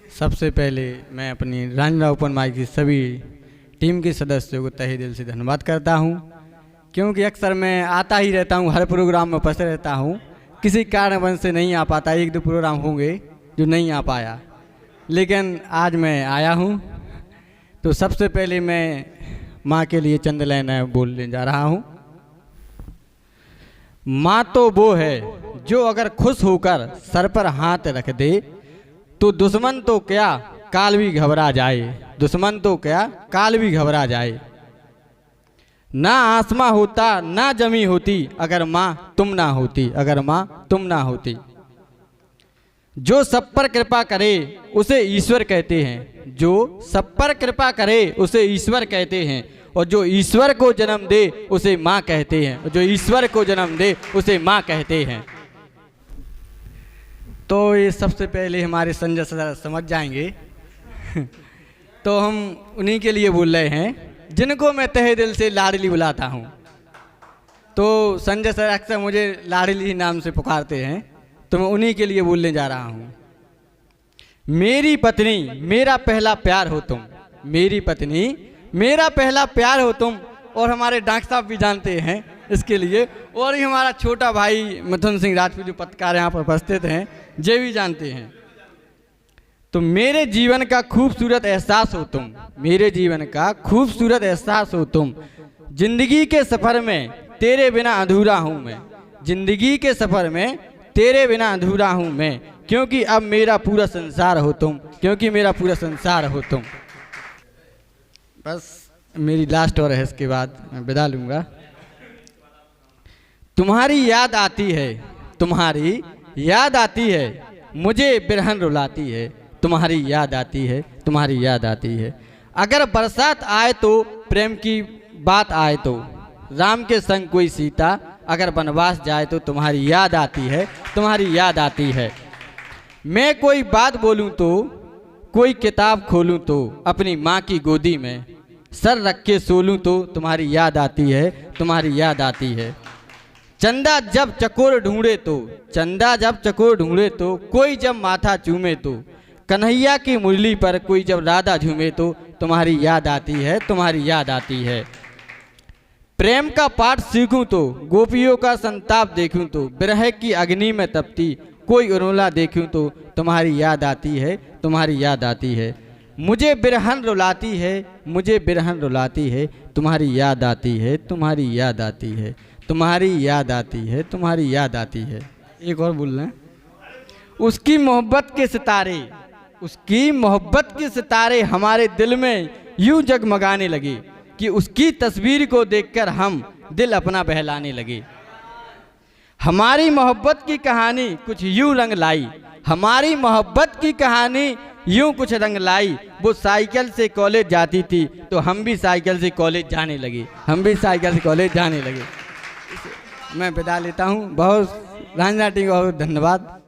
सबसे पहले मैं अपनी रांझना ओपन माइक की सभी टीम के सदस्यों को तहे दिल से धन्यवाद करता हूं, क्योंकि अक्सर मैं आता ही रहता हूं, हर प्रोग्राम में उपस्थित रहता हूं। किसी कारणवश से नहीं आ पाता, एक दो प्रोग्राम होंगे जो नहीं आ पाया, लेकिन आज मैं आया हूं। तो सबसे पहले मैं माँ के लिए चंद लाइन बोलने जा रहा हूं। माँ तो वो है जो अगर खुश होकर सर पर हाथ रख दे तो दुश्मन तो क्या काल भी घबरा जाए, दुश्मन तो क्या काल भी घबरा जाए। ना आसमां होता ना जमी होती अगर माँ तुम ना होती, अगर माँ तुम ना होती। जो सब पर कृपा करे उसे ईश्वर कहते हैं, जो सब पर कृपा करे उसे ईश्वर कहते हैं, और जो ईश्वर को जन्म दे उसे माँ कहते हैं, जो ईश्वर को जन्म दे उसे माँ कहते हैं। तो ये सबसे पहले हमारे संजय सर समझ जाएंगे। तो हम उन्हीं के लिए बोल रहे हैं जिनको मैं तहे दिल से लाडली बुलाता हूँ। तो संजय सर अक्सर मुझे लाडली नाम से पुकारते हैं, तो मैं उन्हीं के लिए बोलने जा रहा हूँ। मेरी पत्नी मेरा पहला प्यार हो तुम, मेरी पत्नी मेरा पहला प्यार हो तुम। और हमारे डॉक्टर साहब भी जानते हैं इसके लिए, और ही हमारा छोटा भाई मिथुन सिंह राजपूत जो पत्रकार यहाँ पर उपस्थित हैं, ये भी जानते हैं। तो मेरे जीवन का खूबसूरत एहसास हो तुम, मेरे जीवन का खूबसूरत एहसास हो तुम। जिंदगी के सफ़र में तेरे बिना अधूरा हूँ मैं, जिंदगी के सफ़र में तेरे बिना अधूरा हूँ मैं, क्योंकि अब मेरा पूरा संसार हो तुम, क्योंकि मेरा पूरा संसार हो तुम। बस मेरी लास्ट और है, इसके बाद मैं विदा लूँगा। तुम्हारी याद आती है, तुम्हारी याद आती है, मुझे बिरहन रुलाती है, तुम्हारी याद आती है, तुम्हारी याद आती है। अगर बरसात आए तो प्रेम की बात आए तो, राम के संग कोई सीता अगर वनवास जाए तो तुम्हारी याद आती है, तुम्हारी याद आती है। मैं कोई बात बोलूं तो, कोई किताब खोलूं तो, अपनी माँ की गोदी में सर रख के सोलूं तो तुम्हारी याद आती है, तुम्हारी याद आती है। चंदा जब चकोर ढूंढे तो, चंदा जब चकोर ढूंढे तो, कोई जब माथा चूमे तो, कन्हैया की मुरली पर कोई जब राधा झूमे तो तुम्हारी याद आती है, तुम्हारी याद आती है। प्रेम का पाठ सीखूं तो, गोपियों का संताप देखूं तो, विरह की अग्नि में तपती कोई उर्मिला देखूं तो तुम्हारी याद आती है, तुम्हारी याद आती है। मुझे बिरहन रुलाती है, मुझे बिरहन रुलाती है, तुम्हारी याद आती है, तुम्हारी याद आती है, तुम्हारी याद आती है, तुम्हारी याद आती है। एक और बोल रहे हैं। उसकी मोहब्बत के सितारे, उसकी मोहब्बत के सितारे हमारे दिल में यूं जगमगाने लगे कि उसकी तस्वीर को देखकर हम दिल अपना बहलाने लगे। हमारी मोहब्बत की कहानी कुछ यूं रंग लाई, हमारी मोहब्बत की कहानी यूं कुछ रंग लाई। वो साइकिल से कॉलेज जाती थी तो हम भी साइकिल से कॉलेज जाने लगे, हम भी साइकिल से कॉलेज जाने लगे। मैं विदा लेता हूँ। बहुत रांझना टीम को बहुत धन्यवाद।